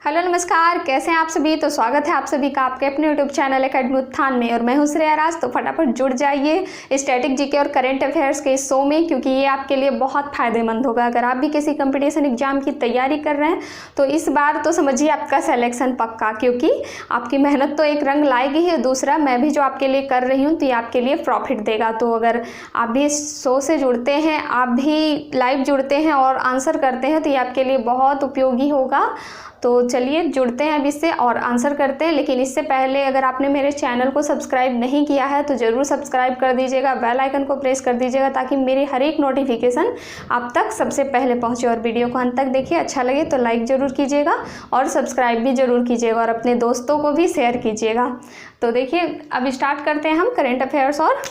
Hello नमस्कार, कैसे हैं आप सभी। तो स्वागत है आप सभी का आपके अपने यूट्यूब चैनल एकेडमी उत्थान में और मैं हूं श्रेया राज। तो फटाफट जुड़ जाइए स्टैटिक जीके और करंट अफेयर्स के इस शो में, क्योंकि ये आपके लिए बहुत फायदेमंद होगा। अगर आप भी किसी कंपटीशन एग्जाम की तैयारी कर रहे हैं तो इस बार तो समझिए आपका सिलेक्शन पक्का, क्योंकि आपकी मेहनत तो एक रंग लाएगी ही, दूसरा मैं भी जो आपके लिए कर रही हूँ तो ये आपके लिए प्रॉफिट देगा। तो अगर आप भी इस शो से जुड़ते हैं, आप भी लाइव जुड़ते हैं और आंसर करते हैं तो ये आपके लिए बहुत उपयोगी होगा। तो चलिए जुड़ते हैं अब इससे और आंसर करते हैं। लेकिन इससे पहले अगर आपने मेरे चैनल को सब्सक्राइब नहीं किया है तो ज़रूर सब्सक्राइब कर दीजिएगा, बेल आइकन को प्रेस कर दीजिएगा ताकि मेरी हर एक नोटिफिकेशन आप तक सबसे पहले पहुंचे। और वीडियो को अंत तक देखिए, अच्छा लगे तो लाइक ज़रूर कीजिएगा और सब्सक्राइब भी ज़रूर कीजिएगा और अपने दोस्तों को भी शेयर कीजिएगा। तो देखिए अब स्टार्ट करते हैं हम करेंट अफेयर्स और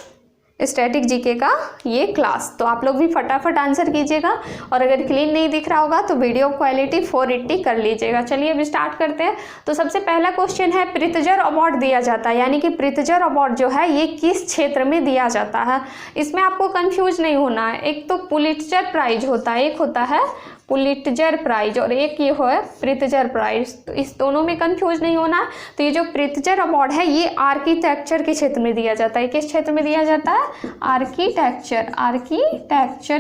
स्टैटिक जीके का ये क्लास। तो आप लोग भी फटाफट आंसर कीजिएगा और अगर क्लीन नहीं दिख रहा होगा तो वीडियो क्वालिटी 480 कर लीजिएगा। चलिए अब स्टार्ट करते हैं। तो सबसे पहला क्वेश्चन है, प्रित्जर अवार्ड दिया जाता है, यानी कि प्रित्जर अवार्ड जो है ये किस क्षेत्र में दिया जाता है। इसमें आपको कंफ्यूज नहीं होना है। एक तो पुलिट्जर प्राइज होता है, एक होता है पुलिट्जर प्राइज और एक ये है प्रित्जर प्राइज। तो इस दोनों में कंफ्यूज नहीं होना। तो ये जो प्रित्जर अवार्ड है ये आर्किटेक्चर के क्षेत्र में दिया जाता है। किस क्षेत्र में दिया जाता है? आर्किटेक्चर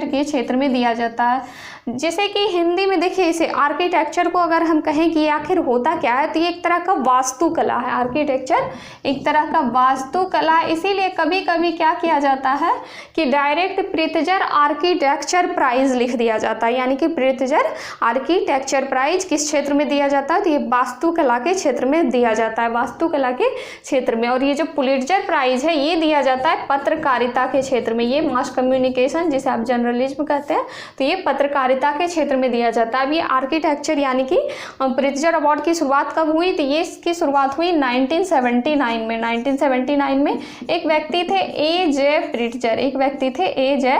के क्षेत्र में दिया जाता है। जैसे कि हिंदी में देखिए, इसे आर्किटेक्चर को अगर हम कहें कि आखिर होता क्या है तो ये एक तरह का वास्तुकला है। आर्किटेक्चर एक तरह का वास्तुकला, इसीलिए कभी कभी क्या किया जाता है कि डायरेक्ट प्रित्जर आर्किटेक्चर प्राइज लिख दिया जाता है। यानी कि प्रित्जर आर्किटेक्चर प्राइज किस क्षेत्र में दिया जाता है? तो ये वास्तुकला के क्षेत्र में दिया जाता है, वास्तुकला के क्षेत्र में। और ये जो पुलिट्जर प्राइज है ये दिया जाता है पत्रकारिता के क्षेत्र में। ये मास कम्युनिकेशन, जिसे आप जर्नलिज्म कहते हैं, तो ये पत्रकारिता के क्षेत्र में दिया जाता है। अब ये आर्किटेक्चर यानी कि प्रित्जर अवार्ड की शुरुआत कब हुई? तो ये इसकी शुरुआत हुई 1979 में। 1979 में एक व्यक्ति थे ए जे प्रित्जर, एक व्यक्ति थे ए जे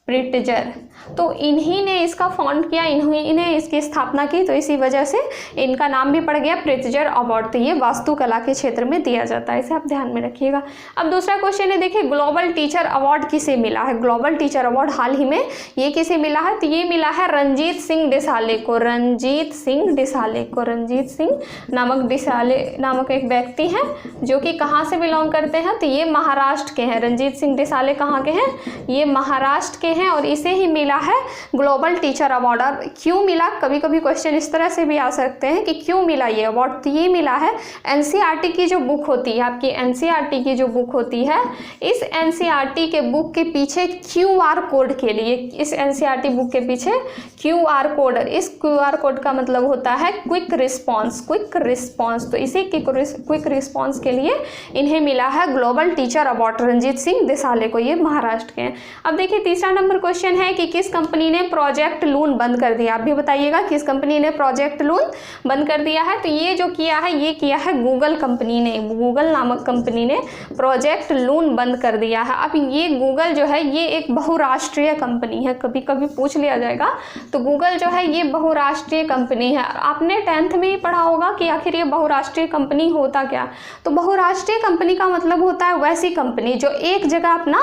प्रित्जर। तो इन्हीं ने इसका फाउंड किया, इन्हीं ने इसकी स्थापना की, तो इसी वजह से इनका नाम भी पड़ गया प्रित्जर अवार्ड। तो ये वास्तुकला के क्षेत्र में दिया जाता है, इसे आप ध्यान में रखिएगा। अब दूसरा क्वेश्चन है, देखिए ग्लोबल टीचर अवार्ड किसे मिला है? ग्लोबल टीचर अवार्ड हाल ही में ये किसे मिला है? तो ये मिला है रणजीत सिंह डिसाले को। रणजीत सिंह डिसाले को, रणजीत सिंह नामक डिसाले नामक एक व्यक्ति हैं जो कि कहाँ से बिलोंग करते हैं? तो ये महाराष्ट्र के हैं। रणजीत सिंह डिसाले कहाँ के हैं? ये महाराष्ट्र के हैं और इसे ही मिला है ग्लोबल टीचर अवार्ड। और क्यों मिला? कभी कभी क्वेश्चन इस तरह से भी आ सकते हैं कि क्यों मिला ये अवार्ड। तो ये मिला है एनसीईआरटी की जो बुक होती है, आपकी एनसीईआरटी की जो बुक होती है, इस एनसीईआरटी के बुक के पीछे क्यूआर कोड के लिए, इस एनसीईआरटी बुक के पीछे क्यूआर कोड, इस क्यूआर कोड का मतलब होता है क्विक रिस्पॉन्स, क्विक रिस्पॉन्स। तो इसी क्विक रिस्पॉन्स के लिए इन्हें मिला है global teacher award, Ranjit Singh Disale को। ये महाराष्ट्र के हैं। अब देखिए तीसरा नंबर क्वेश्चन है कि किस कंपनी ने प्रोजेक्ट लून बंद कर दिया? आप भी बताइएगा किस कंपनी ने प्रोजेक्ट लून बंद कर दिया है? तो ये जो किया है ये किया है गूगल कंपनी ने। गूगल नामक कंपनी ने प्रोजेक्ट लून बंद कर दिया है। अब ये गूगल जो है ये एक बहुराष्ट्रीय कंपनी है, कभी कभी पूछ लिया जाएगा। तो गूगल जो है ये बहुराष्ट्रीय कंपनी है। आपने 10th में ही पढ़ा होगा कि आखिर ये बहुराष्ट्रीय कंपनी होता क्या। तो बहुराष्ट्रीय कंपनी का मतलब होता है वैसी कंपनी जो एक जगह अपना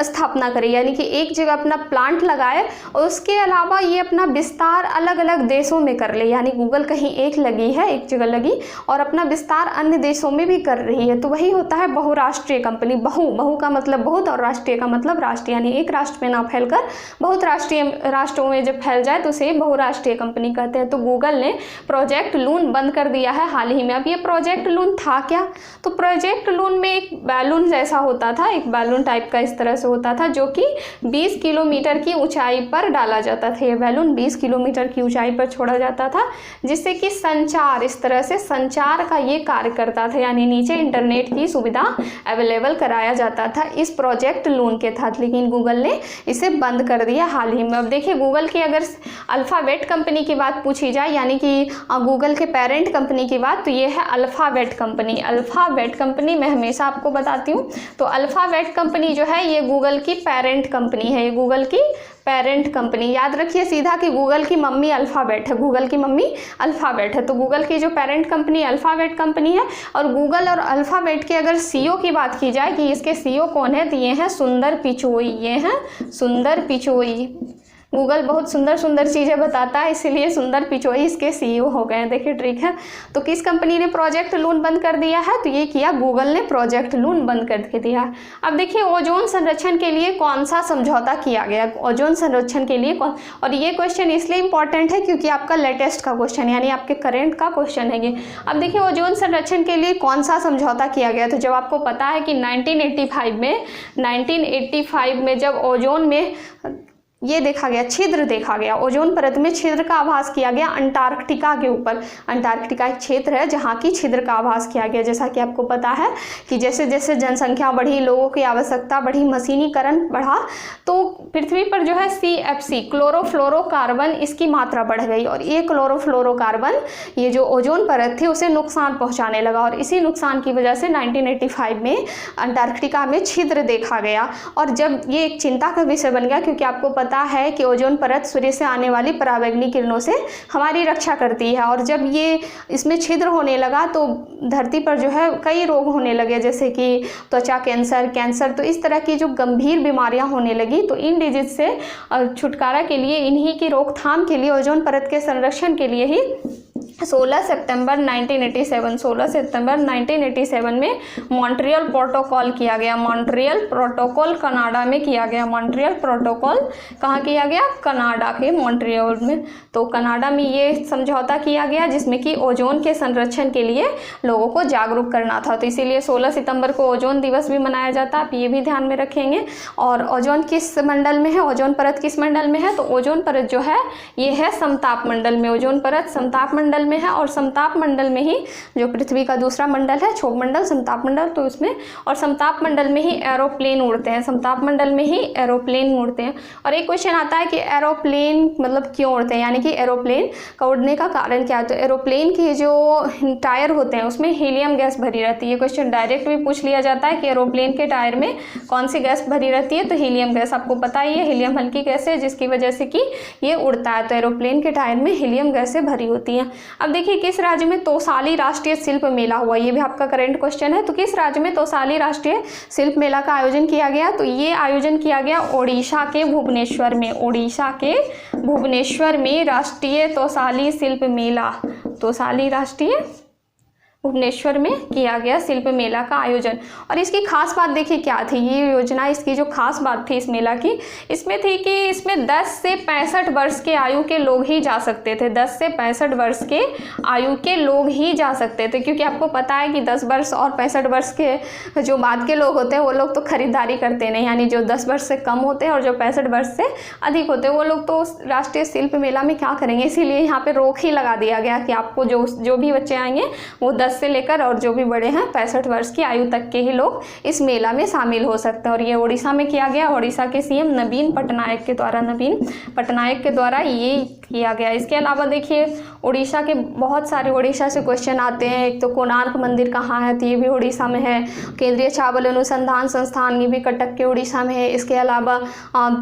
स्थापना करे, यानी कि एक जगह अपना प्लांट लगाए और उसके अलावा ये अपना विस्तार अलग अलग देशों में कर ले। यानी गूगल कहीं एक लगी है, एक जगह लगी और अपना विस्तार अन्य देशों में भी कर रही है, तो वही होता है बहुराष्ट्रीय कंपनी। बहु का मतलब बहुत और राष्ट्रीय का मतलब राष्ट्र, यानी एक राष्ट्र में ना फैलकर बहुत राष्ट्रीय राष्ट्रों में जब फैल जाए तो उसे बहुराष्ट्रीय कंपनी कहते हैं। तो गूगल ने प्रोजेक्ट लून बंद कर दिया है हाल ही में। अब ये प्रोजेक्ट लून था क्या? तो प्रोजेक्ट लून में एक बैलून जैसा होता था, एक बैलून टाइप का इस तरह से होता था जो कि 20 किलोमीटर की ऊंचाई पर डाला जाता था। ये बैलून 20 किलोमीटर की ऊंचाई पर छोड़ा जाता था, जिससे कि संचार, इस तरह से संचार का ये कार्य करता था, यानी नीचे इंटरनेट की सुविधा अवेलेबल कराया जाता था इस प्रोजेक्ट लून के तहत। लेकिन गूगल ने इसे बंद कर दिया हाल ही में। अब देखिए गूगल की अगर अल्फ़ाबेट कंपनी की बात पूछी जाए, यानी कि गूगल के पेरेंट कंपनी की बात, तो ये है अल्फ़ाबेट कंपनी। अल्फ़ाबेट कंपनी मैं हमेशा आपको बताती हूँ, तो अल्फ़ाबेट कंपनी जो है ये गूगल की पेरेंट कंपनी है। ये गूगल की पेरेंट कंपनी, याद रखिए सीधा कि गूगल की मम्मी अल्फ़ाबेट है, गूगल की मम्मी अल्फ़ाबेट है। तो गूगल की जो पेरेंट कंपनी अल्फ़ाबेट कंपनी है। और गूगल और अल्फ़ाबेट के अगर सीईओ की बात की जाए कि इसके सीईओ कौन है, तो ये हैं सुंदर पिचोई। ये हैं सुंदर पिचोई। गूगल बहुत सुंदर सुंदर चीज़ें बताता है, इसीलिए सुंदर पिचोई इसके CEO हो गए हैं। देखिए ट्रिक है। तो किस कंपनी ने प्रोजेक्ट लून बंद कर दिया है? तो ये किया गूगल ने, प्रोजेक्ट लून बंद करके दिया है। अब देखिए ओजोन संरक्षण के लिए कौन सा समझौता किया गया? ओजोन संरक्षण के लिए कौन, और ये क्वेश्चन इसलिए इंपॉर्टेंट है क्योंकि आपका लेटेस्ट का क्वेश्चन यानी आपके करंट का क्वेश्चन है ये। अब देखिए ओजोन संरक्षण के लिए कौन सा समझौता किया गया? तो जब आपको पता है कि 1985 में जब ओजोन में ये देखा गया, छिद्र देखा गया, ओजोन परत में छिद्र का आभास किया गया अंटार्कटिका के ऊपर। अंटार्कटिका एक क्षेत्र है जहाँ की छिद्र का आभास किया गया। जैसा कि आपको पता है कि जैसे जैसे जनसंख्या बढ़ी, लोगों की आवश्यकता बढ़ी, मशीनीकरण बढ़ा, तो पृथ्वी पर जो है CFC क्लोरोफ्लोरोकार्बन इसकी मात्रा बढ़ गई और ये क्लोरोफ्लोरोकार्बन ये जो ओजोन परत थी उसे नुकसान पहुँचाने लगा और इसी नुकसान की वजह से 1985 में अंटार्कटिका में छिद्र देखा गया। और जब ये एक चिंता का विषय बन गया क्योंकि आपको पता है कि ओजोन परत सूर्य से आने वाली पराबैंगनी किरणों से हमारी रक्षा करती है, और जब ये इसमें छिद्र होने लगा तो धरती पर जो है कई रोग होने लगे, जैसे कि त्वचा कैंसर, तो इस तरह की जो गंभीर बीमारियां होने लगी। तो इन डिजीज से छुटकारा के लिए, इन्हीं की रोकथाम के लिए, ओजोन परत के संरक्षण के लिए ही 16 सितंबर 1987 में मॉन्ट्रियल प्रोटोकॉल किया गया। मॉन्ट्रियल प्रोटोकॉल कनाडा में किया गया। मॉन्ट्रियल प्रोटोकॉल कहाँ किया गया? कनाडा के मॉन्ट्रियल में। तो कनाडा में ये समझौता किया गया जिसमें कि ओजोन के संरक्षण के लिए लोगों को जागरूक करना था। तो इसीलिए 16 सितंबर को ओजोन दिवस भी मनाया जाता है, आप ये भी ध्यान में रखेंगे। और ओजोन किस मंडल में है? ओजोन परत किस मंडल में है? तो ओजोन परत जो है ये है समताप मंडल में। ओजोन परत समताप मंडल में है और समताप मंडल में ही जो पृथ्वी का दूसरा मंडल है क्षोभ मंडल, समताप मंडल, तो उसमें और समताप मंडल में ही एरोप्लेन उड़ते हैं। समताप मंडल में ही एरोप्लेन उड़ते हैं। और एक क्वेश्चन आता है कि एरोप्लेन मतलब क्यों उड़ते हैं, यानी कि एरोप्लेन का उड़ने का कारण क्या है? तो एरोप्लेन के जो टायर होते हैं उसमें हीलियम गैस भरी रहती है। ये क्वेश्चन डायरेक्ट भी पूछ लिया जाता है कि एरोप्लेन के टायर में कौन सी गैस भरी रहती है? तो हीलियम गैस। आपको पता ही है हीलियम हल्की गैस है जिसकी वजह से कि ये उड़ता है। तो एरोप्लेन के टायर में हीलियम गैसें भरी होती हैं। अब देखिए किस राज्य में तौसाली राष्ट्रीय शिल्प मेला हुआ? ये भी आपका करंट क्वेश्चन है। तो किस राज्य में तौसाली राष्ट्रीय शिल्प मेला का आयोजन किया गया? तो ये आयोजन किया गया ओडिशा के भुवनेश्वर में। ओडिशा के भुवनेश्वर में राष्ट्रीय तौसाली शिल्प मेला, तौसाली राष्ट्रीय भुवनेश्वर में किया गया शिल्प मेला का आयोजन। और इसकी खास बात देखिए क्या थी ये योजना, इसकी जो खास बात थी इस मेला की, इसमें थी कि इसमें 10 से 65 वर्ष के आयु के लोग ही जा सकते थे। 10 से 65 वर्ष के आयु के लोग ही जा सकते थे, क्योंकि आपको पता है कि 10 वर्ष और 65 वर्ष के जो बाद के लोग होते हैं वो लोग तो खरीदारी करते नहीं, यानी जो 10 वर्ष से कम होते हैं और जो 65 वर्ष से अधिक होते हैं वो लोग तो राष्ट्रीय शिल्प मेला में क्या करेंगे। इसीलिए यहाँ पे रोक ही लगा दिया गया कि आपको जो भी बच्चे आएंगे वो 10 से लेकर और जो भी बड़े हैं 65 वर्ष की आयु तक के ही लोग इस मेला में शामिल हो सकते हैं। और ये उड़ीसा में किया गया। उड़ीसा के CM नवीन पटनायक के द्वारा ये किया गया। इसके अलावा देखिए उड़ीसा के बहुत सारे उड़ीसा से क्वेश्चन आते हैं। एक तो कोणार्क मंदिर कहाँ है? तो ये भी उड़ीसा में है। केंद्रीय चावल अनुसंधान संस्थान ये भी कटक के उड़ीसा में है। इसके अलावा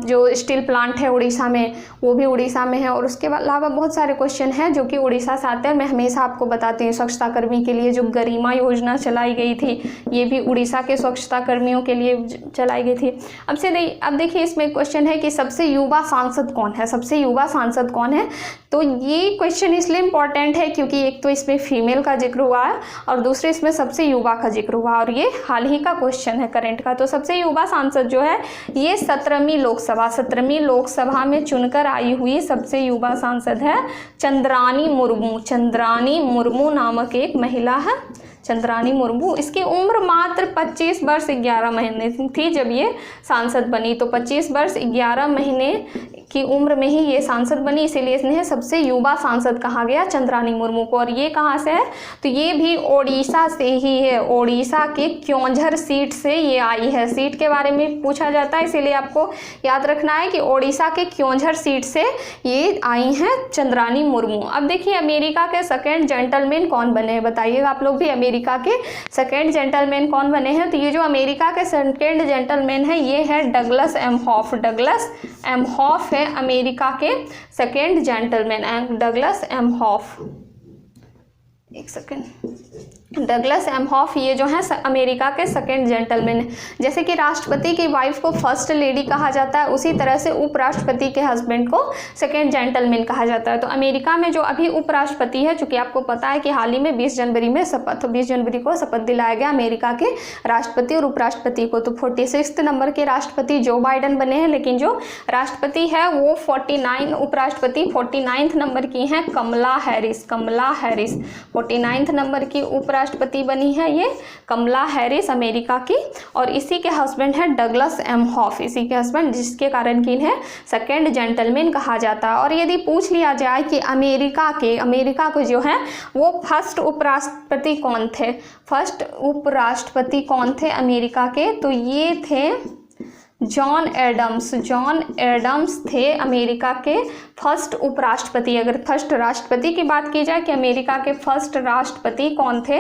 जो स्टील प्लांट है उड़ीसा में वो भी उड़ीसा में है। और उसके अलावा बहुत सारे क्वेश्चन हैं जो कि उड़ीसा से आते हैं। मैं हमेशा आपको बताती हूँ स्वच्छता कर्मी के लिए जो गरिमा योजना चलाई गई थी ये भी उड़ीसा के स्वच्छता कर्मियों के लिए चलाई गई थी। अब देखिए इसमें क्वेश्चन है कि सबसे युवा सांसद कौन है? सबसे युवा सांसद कौन है? तो ये क्वेश्चन इसलिए इम्पॉर्टेंट है क्योंकि एक तो इसमें फीमेल का जिक्र हुआ है और दूसरे इसमें सबसे युवा का जिक्र हुआ और ये हाल ही का क्वेश्चन है करंट का। तो सबसे युवा सांसद जो है ये 17वीं लोकसभा में चुनकर आई हुई सबसे युवा सांसद है चंद्रानी मुर्मू नामक एक महिला है। चंद्रानी मुर्मू, इसकी उम्र मात्र 25 वर्ष 11 महीने थी जब ये सांसद बनी। तो 25 वर्ष 11 महीने की उम्र में ही ये सांसद बनी, इसीलिए इन्हें सबसे युवा सांसद कहा गया चंद्रानी मुर्मू को। और ये कहाँ से है? तो ये भी ओडिशा से ही है। ओडिशा के क्योंझर सीट से ये आई है। सीट के बारे में पूछा जाता है, इसीलिए आपको याद रखना है कि ओडिशा के क्योंझर सीट से ये आई हैं चंद्रानी मुर्मू। अब देखिए अमेरिका के सेकेंड जेंटलमैन कौन बने हैं? बताइएगा आप लोग भी, अमेरिका के सेकेंड जेंटलमैन कौन बने हैं? तो ये जो अमेरिका के सेकेंड जेंटलमैन है ये है Douglas Emhoff. Douglas Emhoff है अमेरिका के second gentleman, Douglas Emhoff. एक सेकेंड, डगलस एमहॉफ ये जो है अमेरिका के सेकंड जेंटलमैन है। जैसे कि राष्ट्रपति की वाइफ को फर्स्ट लेडी कहा जाता है, उसी तरह से उपराष्ट्रपति के हस्बैंड को सेकंड जेंटलमैन कहा जाता है। तो अमेरिका में जो अभी उपराष्ट्रपति है, चूंकि आपको पता है कि हाल ही में 20 जनवरी में 20 जनवरी को शपथ दिलाया गया अमेरिका के राष्ट्रपति और उपराष्ट्रपति को। तो 46 नंबर के राष्ट्रपति जो बाइडेन बने हैं, लेकिन जो राष्ट्रपति है वो 49 उपराष्ट्रपति 49 नंबर की हैं कमला हैरिस। 49 नंबर की राष्ट्रपति बनी है ये कमला हैरिस अमेरिका की, और इसी के हस्बैंड है डगलस एमहॉफ, इसी के हस्बैंड, जिसके कारण कि इन्हें सेकंड जेंटलमैन कहा जाता है। और यदि पूछ लिया जाए कि अमेरिका को जो है वो फर्स्ट उपराष्ट्रपति कौन थे, फर्स्ट उपराष्ट्रपति कौन थे अमेरिका के, तो ये थे जॉन एडम्स थे अमेरिका के फर्स्ट उपराष्ट्रपति। अगर फर्स्ट राष्ट्रपति की बात की जाए कि अमेरिका के फर्स्ट राष्ट्रपति कौन थे,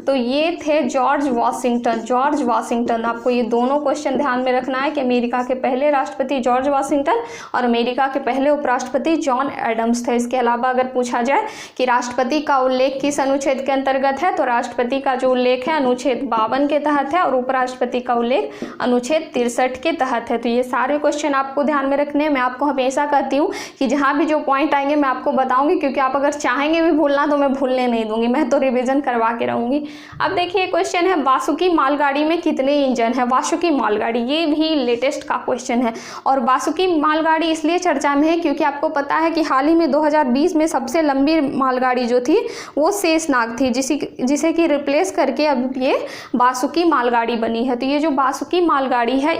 तो ये थे जॉर्ज वाशिंगटन। आपको ये दोनों क्वेश्चन ध्यान में रखना है कि अमेरिका के पहले राष्ट्रपति जॉर्ज वाशिंगटन और अमेरिका के पहले उपराष्ट्रपति जॉन एडम्स थे। इसके अलावा अगर पूछा जाए कि राष्ट्रपति का उल्लेख किस अनुच्छेद के अंतर्गत है, तो राष्ट्रपति का जो उल्लेख है अनुच्छेद 52 के तहत है और उपराष्ट्रपति का उल्लेख अनुच्छेद 63 के तहत है। तो ये सारे क्वेश्चन आपको ध्यान में रखने हैं। मैं आपको हमेशा कहती हूँ कि जहाँ भी जो पॉइंट आएंगे मैं आपको बताऊंगी, क्योंकि आप अगर चाहेंगे भी भूलना तो मैं भूलने नहीं दूंगी, मैं तो रिवीजन करवा के रहूंगी। अब देखिए क्वेश्चन है, वासुकी मालगाड़ी में कितने इंजन है? वासुकी मालगाड़ी, ये भी लेटेस्ट का क्वेश्चन है। और वासुकी मालगाड़ी इसलिए चर्चा में है क्योंकि आपको पता है कि हाल ही में 2020 में सबसे लंबी मालगाड़ी जो थी वो शेषनाग थी, जिसे कि रिप्लेस करके अब ये वासुकी मालगाड़ी बनी है। तो ये जो वासुकी मालगाड़ी है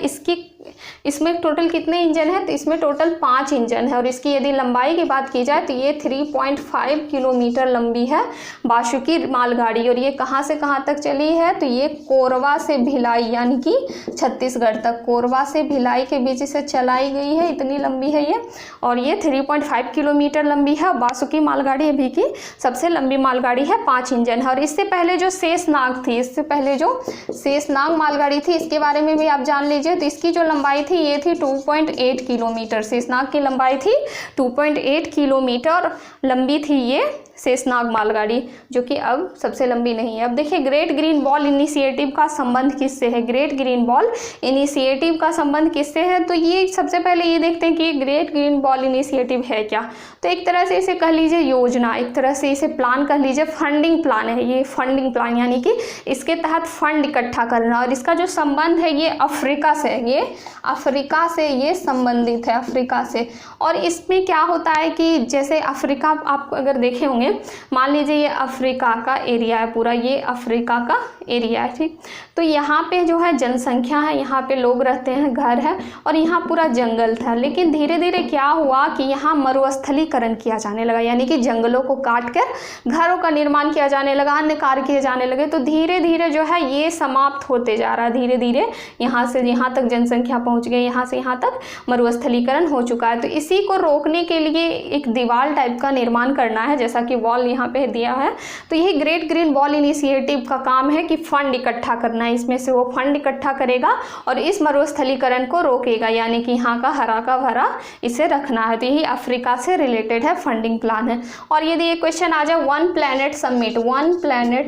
इसमें टोटल कितने इंजन है? तो इसमें टोटल 5 इंजन है। और इसकी यदि लंबाई की बात की जाए तो ये 3.5 किलोमीटर लंबी है वासुकी मालगाड़ी। और ये कहाँ से कहाँ तक चली है? तो ये कोरबा से भिलाई यानी कि छत्तीसगढ़ तक, कोरबा से भिलाई के बीच से चलाई गई है, इतनी लंबी है ये। और ये 3.5 किलोमीटर लंबी है। वासुकी मालगाड़ी अभी की सबसे लंबी मालगाड़ी है, 5 इंजन है। और इससे पहले जो शेषनाग थी, इससे पहले जो शेषनाग मालगाड़ी थी, इसके बारे में भी आप जान लीजिए। तो इसकी जो लंबाई थी ये थी 2.8 किलोमीटर। शेषनाग की लंबाई थी 2.8 किलोमीटर लंबी थी ये शेषनाग मालगाड़ी, जो कि अब सबसे लंबी नहीं है। अब देखिए ग्रेट ग्रीन वॉल इनिशिएटिव का संबंध किससे है? ग्रेट ग्रीन वॉल इनिशिएटिव का संबंध किससे है? तो ये सबसे पहले ये देखते हैं कि ग्रेट ग्रीन वॉल इनिशिएटिव है क्या। तो एक तरह से इसे कह लीजिए योजना, एक तरह से इसे प्लान कह लीजिए, फंडिंग प्लान है ये। फंडिंग प्लान यानी कि इसके तहत फंड इकट्ठा करना। और इसका जो संबंध है ये अफ्रीका से, ये अफ्रीका से ये संबंधित है, अफ्रीका से। और इसमें क्या होता है कि जैसे अफ्रीका आप अगर देखे होंगे, मान लीजिए ये अफ्रीका का एरिया है पूरा, ये अफ्रीका का एरिया है, ठीक। तो यहाँ पे जो है जनसंख्या है, यहाँ पे लोग रहते हैं, घर है, और यहाँ पूरा जंगल था। लेकिन धीरे धीरे क्या हुआ कि यहाँ मरुस्थलीकरण किया जाने लगा, यानी कि जंगलों को काट कर घरों का निर्माण किया जाने लगा, अन्य कार्य किए जाने लगे। तो धीरे धीरे जो है ये समाप्त होते जा रहा है, धीरे धीरे यहाँ से यहाँ तक जनसंख्या पहुँच गई, यहाँ से यहाँ तक मरुस्थलीकरण हो चुका है। तो इसी को रोकने के लिए एक दीवार टाइप का निर्माण करना है, जैसा कि वॉल यहाँ पे दिया है। तो यही ग्रेट ग्रीन वॉल इनिशिएटिव का काम है कि फंड इकट्ठा करना है। इसमें से वो फंड इकट्ठा करेगा और इस मरुस्थलीकरण को रोकेगा, यानी कि यहाँ का हरा का भरा इसे रखना है। तो यही अफ्रीका से रिलेटेड है, फंडिंग प्लान है। और यदि ये क्वेश्चन आ जाए वन प्लैनेट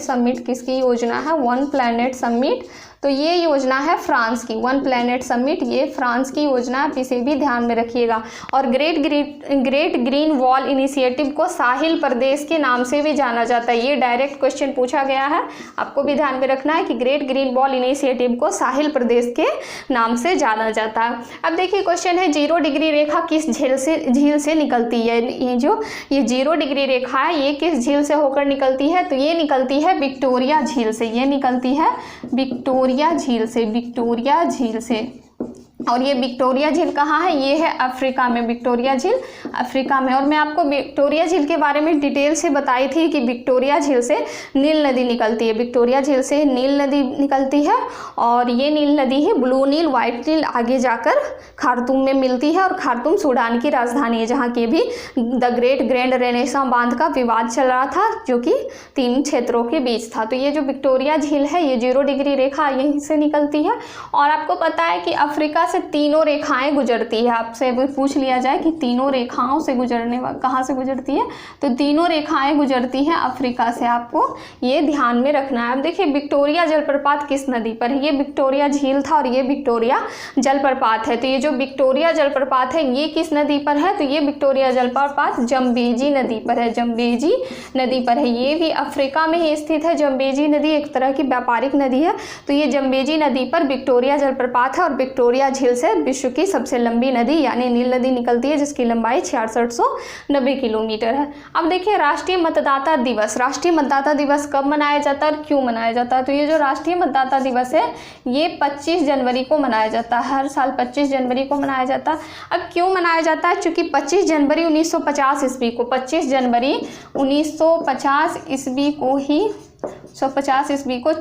समिट किसकी योजना है? वन प्लैनेट समिट, तो ये योजना है फ्रांस की। वन प्लैनेट समिट ये फ्रांस की योजना है, इसे भी ध्यान में रखिएगा। और ग्रेट ग्रीन वॉल इनिशिएटिव को साहिल प्रदेश के नाम से भी जाना जाता है। ये डायरेक्ट क्वेश्चन पूछा गया है, आपको भी ध्यान में रखना है कि ग्रेट ग्रीन वॉल इनिशिएटिव को साहिल प्रदेश के नाम से जाना जाता है। अब देखिए क्वेश्चन है, 0 डिग्री रेखा किस झील से निकलती है? ये 0 डिग्री रेखा है, ये किस झील से होकर निकलती है? तो ये निकलती है विक्टोरिया झील से, ये निकलती है विक्टोरिया झील से। और ये विक्टोरिया झील कहाँ है? ये है अफ्रीका में, विक्टोरिया झील अफ्रीका में। और मैं आपको विक्टोरिया झील के बारे में डिटेल से बताई थी कि विक्टोरिया झील से नील नदी निकलती है, विक्टोरिया झील से नील नदी निकलती है। और ये नील नदी है ब्लू नील, वाइट नील आगे जाकर खार्तूम में मिलती है। और खार्तूम सूडान की राजधानी है, जहाँ की भी द ग्रेट ग्रैंड रेनेसां बांध का विवाद चल रहा था, जो कि 3 क्षेत्रों के बीच था। तो ये जो विक्टोरिया झील है ये 0 डिग्री रेखा यहीं से निकलती है। और आपको पता है कि अफ्रीका से तीनों रेखाएं गुजरती है। आपसे पूछ लिया जाए कि तीनों रेखाओं से गुजरने कहाँ से गुजरती है, तो तीनों रेखाएं गुजरती हैं अफ्रीका से। आपको ये ध्यान में रखना है। अब देखिए विक्टोरिया जलप्रपात किस नदी पर है, ये विक्टोरिया झील था और ये विक्टोरिया जलप्रपात है। तो ये जो विक्टोरिया जलप्रपात है ये किस नदी पर है, तो ये विक्टोरिया जलप्रपात जम्बेजी नदी पर है, जम्बेजी नदी पर है। ये भी अफ्रीका में ही स्थित है। जम्बेजी नदी एक तरह की व्यापारिक नदी है। तो ये जम्बेजी नदी पर विक्टोरिया जलप्रपात है और विक्टोरिया झील से विश्व की सबसे लंबी नदी यानी नील नदी निकलती है, जिसकी लंबाई 6690 किलोमीटर है। अब देखिए राष्ट्रीय मतदाता दिवस, राष्ट्रीय मतदाता दिवस कब मनाया जाता है और क्यों मनाया जाता है। तो ये जो राष्ट्रीय मतदाता दिवस है ये 25 जनवरी को मनाया जाता है, हर साल 25 जनवरी को मनाया जाता है। अब क्यों मनाया जाता है, चूँकि 25 जनवरी 1950 ईस्वी को 25 जनवरी 1950 ईस्वी को ही 150 ईस्वी को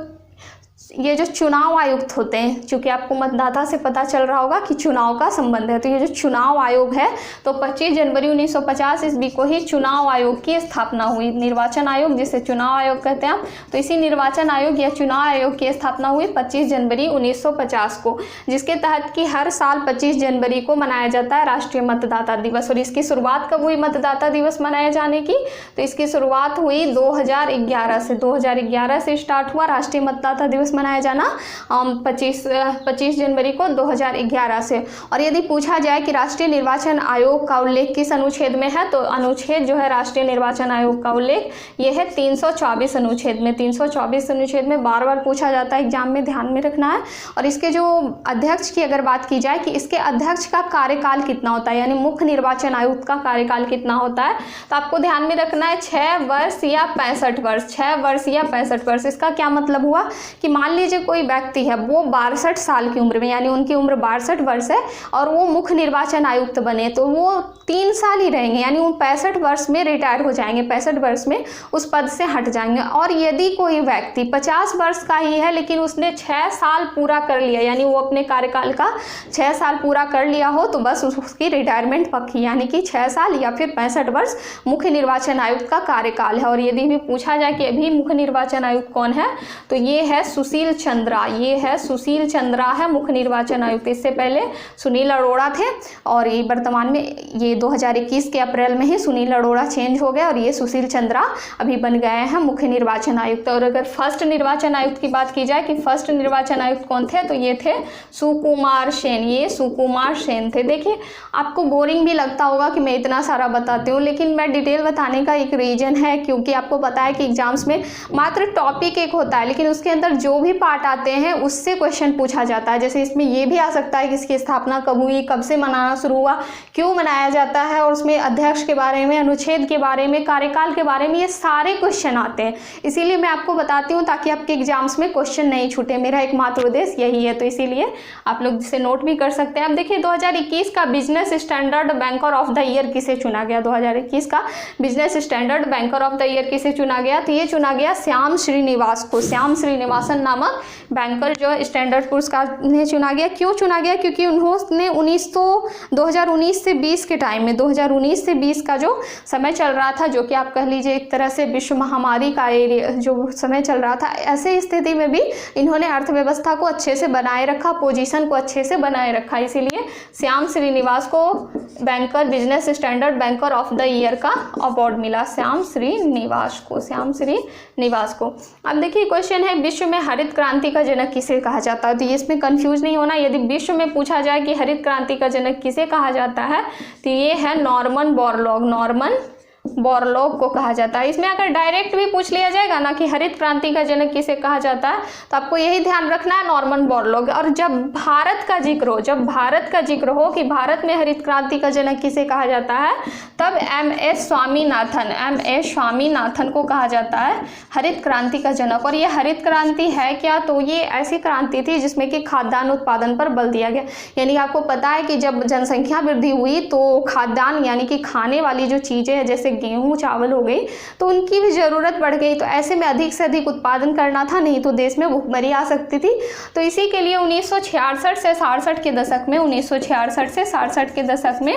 ये जो चुनाव आयुक्त होते हैं, चूँकि आपको मतदाता से पता चल रहा होगा कि चुनाव का संबंध है, तो ये जो चुनाव आयोग है तो 25 जनवरी 1950 ईस्वी को ही चुनाव आयोग की स्थापना हुई। निर्वाचन आयोग जिसे चुनाव आयोग कहते हैं आप, तो इसी निर्वाचन आयोग या चुनाव आयोग की स्थापना हुई 25 जनवरी 1950 को, जिसके तहत कि हर साल 25 जनवरी को मनाया जाता है राष्ट्रीय मतदाता दिवस। और इसकी शुरुआत कब हुई मतदाता दिवस मनाए जाने की, तो इसकी शुरुआत हुई 2011 से, 2011 से स्टार्ट हुआ राष्ट्रीय मतदाता दिवस मनाया जाना 25 जनवरी को 2011 से। और यदि पूछा जाए कि राष्ट्रीय निर्वाचन आयोग का उल्लेख किस अनुच्छेद में है, तो अनुच्छेद जो है राष्ट्रीय निर्वाचन आयोग का उल्लेख ये है 324 अनुच्छेद में। 324 अनुच्छेद में बार बार पूछा जाता है, एग्जाम में ध्यान में रखना है। और इसके जो अध्यक्ष की अगर बात की जाए कि इसके अध्यक्ष का कार्यकाल कितना होता है, यानी मुख्य निर्वाचन आयुक्त का कार्यकाल कितना होता है, तो आपको ध्यान में रखना है 6 वर्ष या 65 वर्ष, 6 वर्ष या 65 वर्ष। इसका क्या मतलब हुआ कि मान लीजिए कोई व्यक्ति है वो 62 साल की उम्र में, यानी उनकी उम्र 62 वर्ष है और वो मुख्य निर्वाचन आयुक्त बने, तो वो 3 साल ही रहेंगे, यानी वो 65 वर्ष में रिटायर हो जाएंगे, 65 वर्ष में उस पद से हट जाएंगे। और यदि कोई व्यक्ति 50 वर्ष का ही है लेकिन उसने 6 साल पूरा कर लिया, यानी वो अपने कार्यकाल का 6 साल पूरा कर लिया हो, तो बस उसकी रिटायरमेंट पक्की, यानी कि 6 साल या फिर 65 वर्ष मुख्य निर्वाचन आयुक्त का कार्यकाल है। और यदि भी पूछा जाए कि अभी मुख्य निर्वाचन आयुक्त कौन है, तो ये है सुशील चंद्रा, ये है सुशील चंद्रा है मुख्य निर्वाचन आयुक्त। इससे पहले सुनील अरोड़ा थे और ये वर्तमान में ये 2021 के अप्रैल में ही सुनील अरोड़ा चेंज हो गए और ये सुशील चंद्रा अभी बन गए हैं मुख्य निर्वाचन आयुक्त। और अगर फर्स्ट निर्वाचन आयुक्त की बात की जाए कि फर्स्ट निर्वाचन आयुक्त कौन थे, तो ये थे सुकुमार सेन, ये सुकुमार सेन थे। देखिए आपको बोरिंग भी लगता होगा कि मैं इतना सारा बताती हूँ, लेकिन मैं डिटेल बताने का एक रीजन है, क्योंकि आपको पता है कि एग्जाम्स में मात्र टॉपिक एक होता है लेकिन उसके अंदर जो भी पार्ट आते हैं उससे क्वेश्चन पूछा जाता है। जैसे इसमें ये भी आ सकता है कि इसकी स्थापना कब हुई, कब से मनाना शुरू हुआ, क्यों मनाया जाता है, और उसमें अध्यक्ष के बारे में, अनुच्छेद के बारे में, कार्यकाल के बारे में, ये सारे क्वेश्चन आते हैं। इसीलिए मैं आपको बताती हूँ ताकि आपके एग्जाम्स में क्वेश्चन नहीं छूटे। मेरा एकमात्र उद्देश्य यही है, तो इसीलिए आप लोग इसे नोट भी कर सकते हैं। अब देखिए 2021 का business standard banker of the year किसे चुना गया, 2021 का business standard banker of the year किसे चुना गया, तो ये चुना गया श्याम श्रीनिवास को। श्याम श्रीनिवासन नामक बैंकर जो स्टैंडर्ड पुरस्कार ने चुना गया। क्यों चुना गया, क्योंकि उन्होंने 2019 से 20 के टाइम में, 2019 से 20 का जो समय चल रहा था, जो कि आप कह लीजिए एक तरह से विश्व महामारी का एरिया जो समय चल रहा था, ऐसे स्थिति में भी इन्होंने अर्थव्यवस्था को अच्छे से बनाए रखा, पोजीशन को अच्छे से बनाए रखा। इसीलिए श्याम श्रीनिवास को banker business standard banker of the year का अवार्ड मिला, श्याम श्रीनिवास को, श्याम श्रीनिवास को। अब देखिए क्वेश्चन है विश्व में हरित क्रांति का जनक किसे कहा जाता है, तो ये इसमें कंफ्यूज नहीं होना। यदि विश्व में पूछा जाए कि हरित क्रांति का जनक किसे कहा जाता है, तो ये है नॉर्मन बोरलॉग, नॉर्मन बोरलॉग को कहा जाता है। इसमें अगर डायरेक्ट भी पूछ लिया जाएगा ना कि हरित क्रांति का जनक किसे कहा जाता है, तो आपको यही ध्यान रखना है नॉर्मन बोरलॉग। और जब भारत का जिक्र हो, जब भारत का जिक्र हो कि भारत में हरित क्रांति का जनक किसे कहा जाता है, तब एम.एस. स्वामीनाथन, एम.एस. स्वामीनाथन को कहा जाता है हरित क्रांति का जनक। और ये हरित क्रांति है क्या, तो ये ऐसी क्रांति थी जिसमें कि खाद्यान्न उत्पादन पर बल दिया गया। यानी आपको पता है कि जब जनसंख्या वृद्धि हुई तो खाद्यान्न यानी कि खाने वाली जो चीज़ें हैं जैसे गेहूं चावल हो गई, तो उनकी भी ज़रूरत बढ़ गई। तो ऐसे में अधिक से अधिक उत्पादन करना था, नहीं तो देश में भुखमरी आ सकती थी। तो इसी के लिए 1966 से 67 के दशक में, 1966 से 67 के दशक में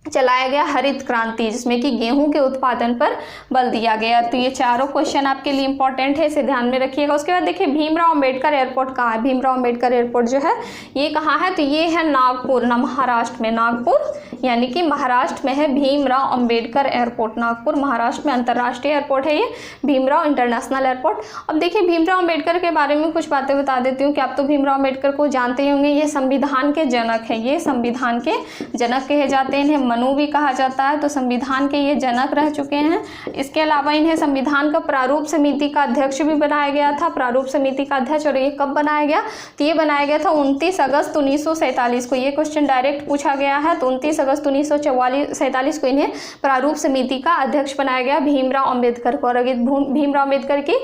चलाया गया हरित क्रांति, जिसमें कि गेहूं के उत्पादन पर बल दिया गया। तो ये चारों क्वेश्चन आपके लिए इंपॉर्टेंट है, इसे ध्यान में रखिएगा। उसके बाद देखिए भीमराव अंबेडकर एयरपोर्ट कहाँ है। भीमराव अंबेडकर एयरपोर्ट जो है ये कहाँ है, तो ये है नागपुर, महाराष्ट्र में, नागपुर यानी कि महाराष्ट्र में है भीमराव अंबेडकर एयरपोर्ट। नागपुर महाराष्ट्र में अंतर्राष्ट्रीय एयरपोर्ट है ये, भीमराव इंटरनेशनल एयरपोर्ट। अब देखिए भीमराव अंबेडकर के बारे में कुछ बातें बता देती हूँ कि आप तो भीमराव अंबेडकर को जानते ही होंगे। ये संविधान के जनक है, ये संविधान के जनक कहे जाते हैं, इन्हें मनु भी कहा जाता है। तो संविधान के ये जनक रह चुके हैं। इसके अलावा इन्हें संविधान का प्रारूप समिति का अध्यक्ष भी बनाया गया था, प्रारूप समिति का अध्यक्ष। और ये कब बनाया गया, तो ये बनाया गया था 29 अगस्त 1947 को। ये क्वेश्चन डायरेक्ट पूछा गया है। तो 29 अगस्त 1947 को इन्हें प्रारूप समिति का अध्यक्ष बनाया गया, भीमराव अंबेडकर को। और अगर भीमराव अंबेडकर की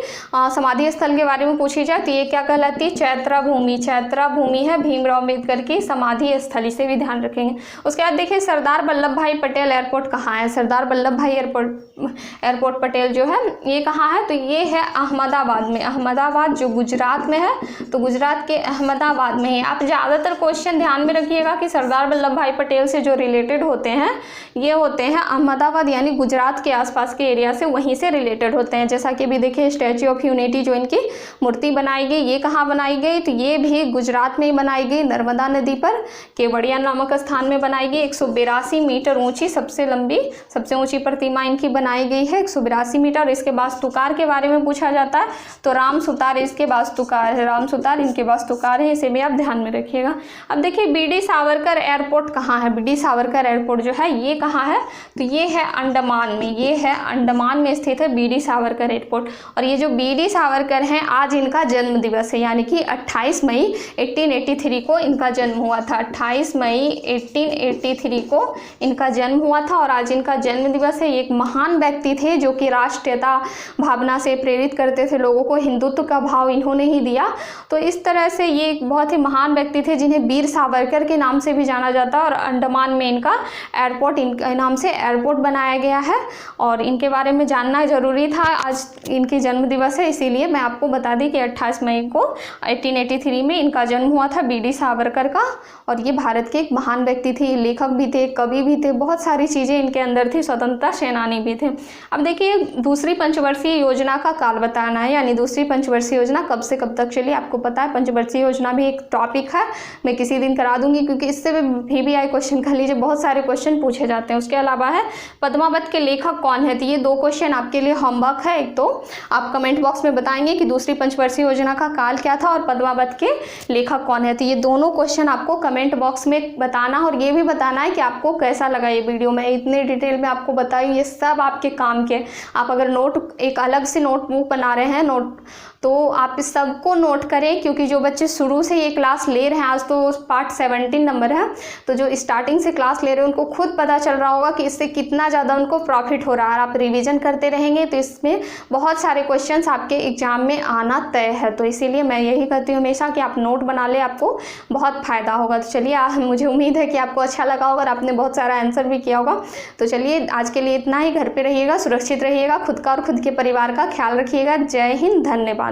समाधि स्थल के बारे में पूछी जाए तो ये क्या कहलाती है, चैत्रा भूमि। चैत्रा भूमि है भीमराव अंबेडकर की समाधि स्थल, इसे भी ध्यान रखेंगे। उसके बाद देखिए सरदार वल्लभ भाई पटेल एयरपोर्ट कहाँ है। सरदार वल्लभ भाई एयरपोर्ट पटेल जो है ये कहाँ है, तो ये है अहमदाबाद में। अहमदाबाद जो गुजरात में है, तो गुजरात के अहमदाबाद में है। आप ज़्यादातर क्वेश्चन ध्यान में रखिएगा कि सरदार वल्लभ भाई पटेल से जो रिलेटेड होते हैं ये होते हैं अहमदाबाद यानी गुजरात के आसपास के एरिया से, वहीं से रिलेटेड होते हैं। जैसा कि अभी देखिए स्टैच्यू ऑफ यूनिटी जो इनकी मूर्ति बनाई गई, ये कहाँ बनाई गई, तो ये भी गुजरात में ही बनाई गई, नर्मदा नदी पर केवड़िया नामक स्थान में बनाई गई। 182 मीटर ऊंची सबसे ऊंची प्रतिमा इनकी बनाई गई है, 182 मीटर। और इसके वास्तुकार के बारे में पूछा जाता है तो राम सुतार इसके वास्तुकार है, राम सुतार इनके वास्तुकार है, इसे भी आप ध्यान में रखिएगा। अब देखिए बीडी सावरकर एयरपोर्ट कहाँ है। बीडी सावरकर एयरपोर्ट जो है ये कहाँ है, तो ये है अंडमान में, ये है अंडमान में स्थित है बीडी सावरकर एयरपोर्ट। और ये जो बीडी सावरकर हैं आज इनका जन्म दिवस है, यानी कि 28 मई 1883 को इनका जन्म हुआ था। 28 मई 1883 को इनका जन्म हुआ था और आज इनका जन्म दिवस है। एक महान व्यक्ति थे जो कि राष्ट्रीयता भावना से प्रेरित करते थे लोगों को, हिंदुत्व का भाव इन्होंने ही दिया। तो इस तरह से ये एक बहुत ही महान व्यक्ति थे जिन्हें वीर सावरकर के नाम से भी जाना जाता है। और अंडमान में इनका एयरपोर्ट, इनके नाम से एयरपोर्ट बनाया गया है और इनके बारे में जानना जरूरी था। आज इनकी जन्म दिवस है, इसीलिए मैं आपको बता दी कि 28 मई को 1883 में इनका जन्म हुआ था बीडी सावरकर का। और ये भारत के एक महान व्यक्ति थे, लेखक भी थे, कवि भी थे, बहुत सारी चीज़ें इनके अंदर थी, स्वतंत्रता सेनानी भी थे। अब देखिए दूसरी पंचवर्षीय योजना का काल बताना है, यानी दूसरी पंचवर्षीय योजना कब से कब तक चली। आपको पता है पंचवर्षीय योजना भी एक टॉपिक है, मैं किसी दिन करा दूंगी, क्योंकि इससे भी आई क्वेश्चन कर लीजिए, बहुत सारे क्वेश्चन पूछे जाते हैं। उसके अलावा है पद्मावत के लेखक कौन है, तो ये 2 क्वेश्चन आपके लिए होमवर्क है। एक तो आप कमेंट बॉक्स में बताएंगे कि दूसरी पंचवर्षीय योजना का काल क्या था और पद्मावत के लेखक कौन है। तो ये दोनों क्वेश्चन आपको कमेंट बॉक्स में बताना और ये भी बताना है कि आपको कैसा लगा ये वीडियो। मैं इतने डिटेल में आपको बताई, ये सब आपके काम के। आप अगर एक अलग से नोटबुक बना रहे हैं तो आप इस सबको नोट करें, क्योंकि जो बच्चे शुरू से ये क्लास ले रहे हैं, आज तो पार्ट 17 नंबर है, तो जो स्टार्टिंग से क्लास ले रहे हैं उनको खुद पता चल रहा होगा कि इससे कितना ज़्यादा उनको प्रॉफिट हो रहा है। आप रिवीजन करते रहेंगे तो इसमें बहुत सारे क्वेश्चंस आपके एग्जाम में आना तय है। तो इसीलिए मैं यही कहती हूँ हमेशा कि आप नोट बना ले, आपको बहुत फ़ायदा होगा। तो चलिए मुझे उम्मीद है कि आपको अच्छा लगा होगा और आपने बहुत सारा आंसर भी किया होगा। तो चलिए आज के लिए इतना ही। घर पर रहिएगा, सुरक्षित रहिएगा, खुद का और खुद के परिवार का ख्याल रखिएगा। जय हिंद, धन्यवाद।